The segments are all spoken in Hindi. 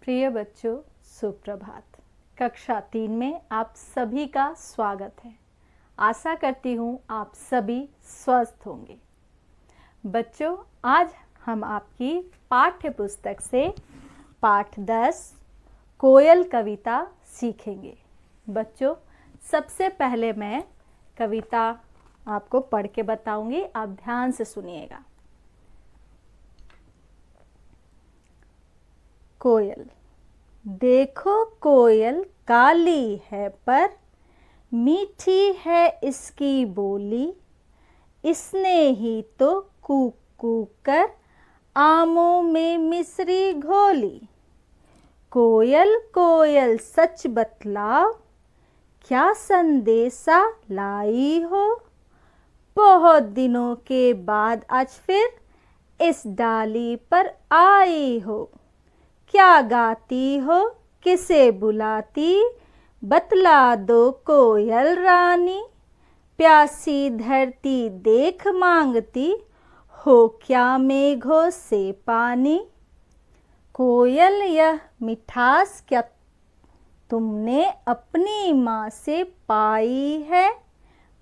प्रिय बच्चों, सुप्रभात। कक्षा 3 में आप सभी का स्वागत है। आशा करती हूँ आप सभी स्वस्थ होंगे। बच्चों, आज हम आपकी पाठ्य पुस्तक से पाठ 10 कोयल कविता सीखेंगे। बच्चों, सबसे पहले मैं कविता आपको पढ़ के बताऊंगी, आप ध्यान से सुनिएगा। कोयल। देखो कोयल काली है पर मीठी है इसकी बोली, इसने ही तो कूक कूक कर आमों में मिश्री घोली। कोयल कोयल सच बतलाओ, क्या संदेशा लाई हो? बहुत दिनों के बाद आज फिर इस डाली पर आई हो। क्या गाती हो, किसे बुलाती, बतला दो कोयल रानी। प्यासी धरती देख मांगती हो, क्या मेघों से पानी। कोयल यह मिठास क्या तुमने अपनी माँ से पाई है?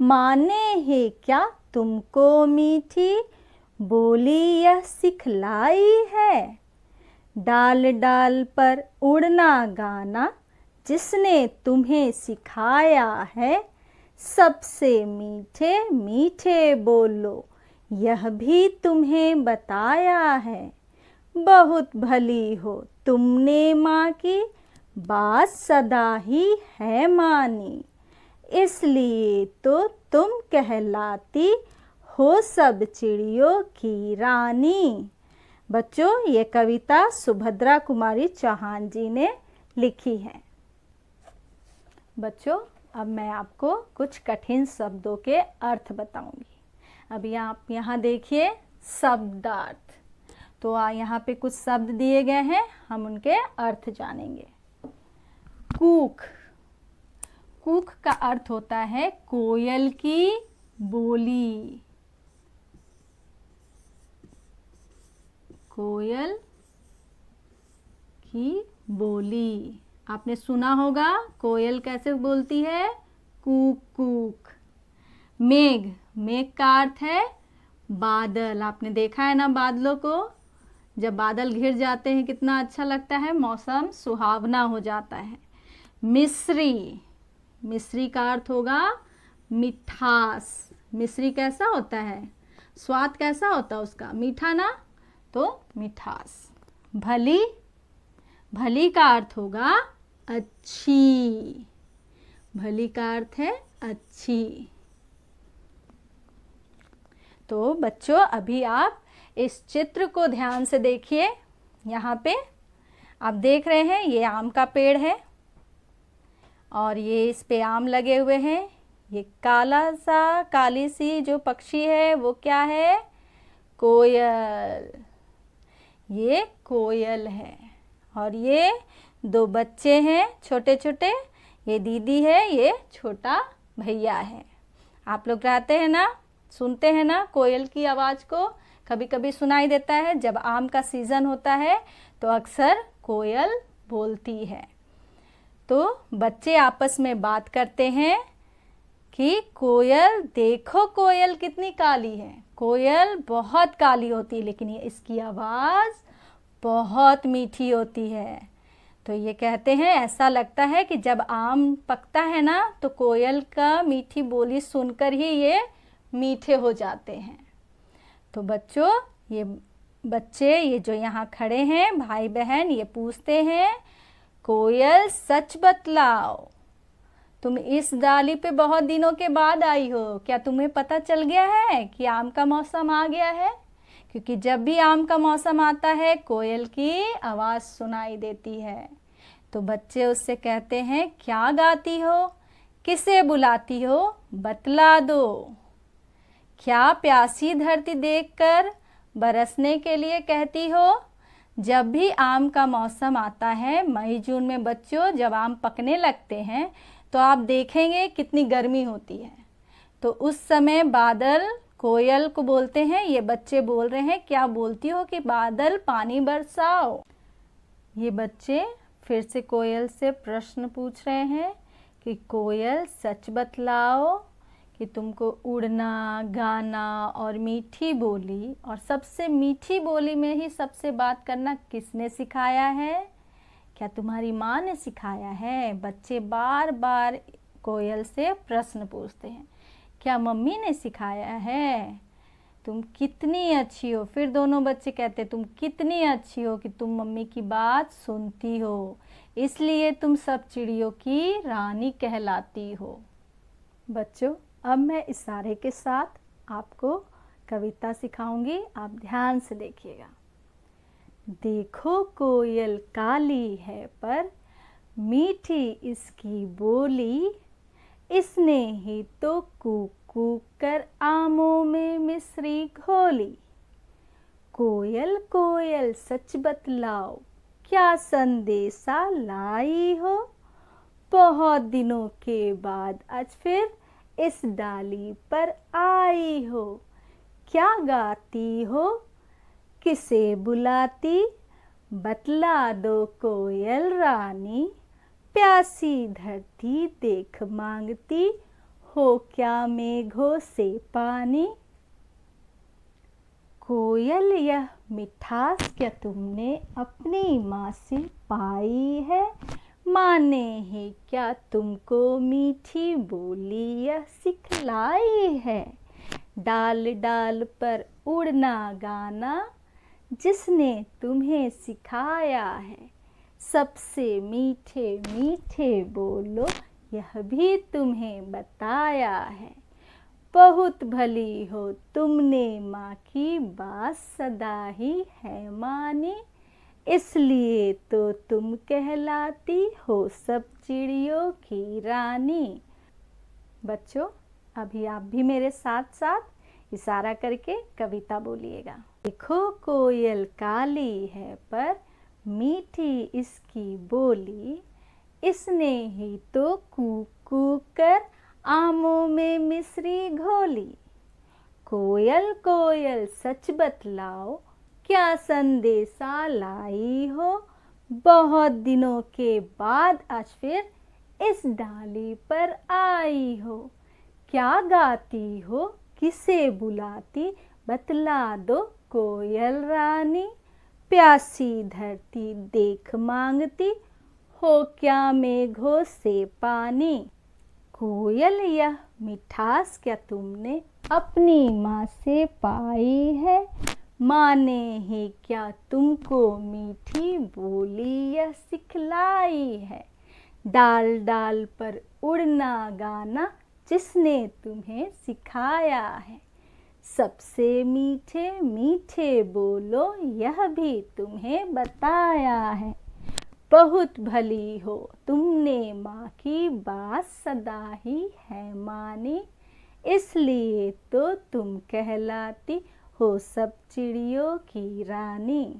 माँ ने ही क्या तुमको मीठी बोली यह सिखलाई है? डाल डाल पर उड़ना गाना जिसने तुम्हें सिखाया है, सबसे मीठे मीठे बोलो यह भी तुम्हें बताया है। बहुत भली हो तुमने माँ की, बात सदा ही है मानी, इसलिए तो तुम कहलाती हो सब चिड़ियों की रानी। बच्चों, ये कविता सुभद्रा कुमारी चौहान जी ने लिखी है। बच्चों, अब मैं आपको कुछ कठिन शब्दों के अर्थ बताऊंगी। अभी आप यहाँ देखिए शब्दार्थ। तो यहाँ पे कुछ शब्द दिए गए हैं, हम उनके अर्थ जानेंगे। कूक। कूक का अर्थ होता है कोयल की बोली। कोयल की बोली आपने सुना होगा, कोयल कैसे बोलती है? कूक कूक। मेघ। मेघ का अर्थ है बादल। आपने देखा है ना बादलों को, जब बादल घिर जाते हैं कितना अच्छा लगता है, मौसम सुहावना हो जाता है। मिश्री। मिश्री का अर्थ होगा मिठास। मिश्री कैसा होता है, स्वाद कैसा होता है उसका, मीठा ना, तो मिठास। भली। भली का अर्थ होगा अच्छी। भली का अर्थ है अच्छी। तो बच्चों, अभी आप इस चित्र को ध्यान से देखिए। यहाँ पे आप देख रहे हैं ये आम का पेड़ है और ये इस पे आम लगे हुए हैं। ये काली सी जो पक्षी है वो क्या है? कोयल। ये कोयल है। और ये दो बच्चे हैं छोटे छोटे, ये दीदी है, ये छोटा भैया है। आप लोग रहते हैं ना, सुनते हैं ना कोयल की आवाज़ को, कभी कभी सुनाई देता है। जब आम का सीज़न होता है तो अक्सर कोयल बोलती है। तो बच्चे आपस में बात करते हैं कि कोयल, देखो कोयल कितनी काली है। कोयल बहुत काली होती है, लेकिन ये इसकी आवाज़ बहुत मीठी होती है। तो ये कहते हैं, ऐसा लगता है कि जब आम पकता है ना तो कोयल का मीठी बोली सुनकर ही ये मीठे हो जाते हैं। तो बच्चों, ये बच्चे ये जो यहाँ खड़े हैं भाई बहन, ये पूछते हैं, कोयल सच बतलाओ, तुम इस डाली पे बहुत दिनों के बाद आई हो, क्या तुम्हें पता चल गया है कि आम का मौसम आ गया है? क्योंकि जब भी आम का मौसम आता है कोयल की आवाज़ सुनाई देती है। तो बच्चे उससे कहते हैं, क्या गाती हो, किसे बुलाती हो, बतला दो। क्या प्यासी धरती देखकर बरसने के लिए कहती हो? जब भी आम का मौसम आता है मई जून में बच्चों, जब आम पकने लगते हैं तो आप देखेंगे कितनी गर्मी होती है। तो उस समय बादल कोयल को बोलते हैं, ये बच्चे बोल रहे हैं, क्या बोलती हो कि बादल पानी बरसाओ। ये बच्चे फिर से कोयल से प्रश्न पूछ रहे हैं कि कोयल सच बतलाओ कि तुमको उड़ना, गाना और मीठी बोली, और सबसे मीठी बोली में ही सबसे बात करना किसने सिखाया है? क्या तुम्हारी माँ ने सिखाया है? बच्चे बार बार कोयल से प्रश्न पूछते हैं, क्या मम्मी ने सिखाया है? तुम कितनी अच्छी हो। फिर दोनों बच्चे कहते तुम कितनी अच्छी हो कि तुम मम्मी की बात सुनती हो, इसलिए तुम सब चिड़ियों की रानी कहलाती हो। बच्चों, अब मैं इशारे के साथ आपको कविता सिखाऊंगी, आप ध्यान से देखिएगा। देखो कोयल काली है पर मीठी इसकी बोली, इसने ही तो कूकू कर आमों में मिश्री घोली। कोयल कोयल सच बतलाओ, क्या संदेशा लाई हो? बहुत दिनों के बाद आज फिर इस डाली पर आई हो। क्या गाती हो, किसे बुलाती? बतला दो कोयल रानी। प्यासी धरती देख मांगती हो, क्या मेघों से पानी? कोयल यह मिठास क्या तुमने अपनी माँ से पाई है? माँ ने ही क्या तुमको मीठी बोली यह सिखलाई है? डाल डाल पर उड़ना गाना जिसने तुम्हें सिखाया है, सबसे मीठे मीठे बोलो यह भी तुम्हें बताया है। बहुत भली हो तुमने माँ की बात सदा ही है मानी, इसलिए तो तुम कहलाती हो सब चिड़ियों की रानी। बच्चों, अभी आप भी मेरे साथ साथ इशारा करके कविता बोलिएगा। देखो कोयल काली है पर मीठी इसकी बोली, इसने ही तो कूकू कर आमों में मिश्री घोली। कोयल कोयल सच बतलाओ, क्या संदेशा लाई हो? बहुत दिनों के बाद आज फिर इस डाली पर आई हो। क्या गाती हो, किसे बुलाती? बतला दो कोयल रानी। प्यासी धरती देख मांगती हो, क्या मेघों से पानी? कोयल यह मिठास क्या तुमने अपनी माँ से पाई है? माँ ने ही क्या तुमको मीठी बोली यह सिखलाई है? डाल डाल पर उड़ना गाना जिसने तुम्हें सिखाया है, सबसे मीठे मीठे बोलो यह भी तुम्हें बताया है। बहुत भली हो तुमने माँ की बात सदा ही है मानी, इसलिए तो तुम कहलाती हो सब चिड़ियों की रानी।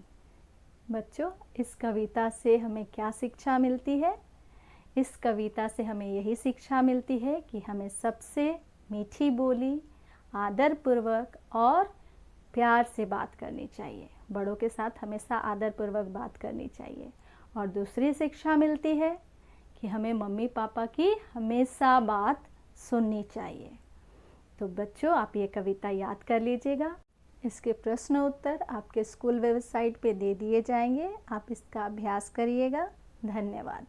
बच्चों, इस कविता से हमें क्या शिक्षा मिलती है? इस कविता से हमें यही शिक्षा मिलती है कि हमें सबसे मीठी बोली, आदरपूर्वक और प्यार से बात करनी चाहिए। बड़ों के साथ हमेशा आदरपूर्वक बात करनी चाहिए। और दूसरी शिक्षा मिलती है कि हमें मम्मी पापा की हमेशा बात सुननी चाहिए। तो बच्चों, आप ये कविता याद कर लीजिएगा। इसके प्रश्न उत्तर आपके स्कूल वेबसाइट पे दे दिए जाएंगे, आप इसका अभ्यास करिएगा। धन्यवाद।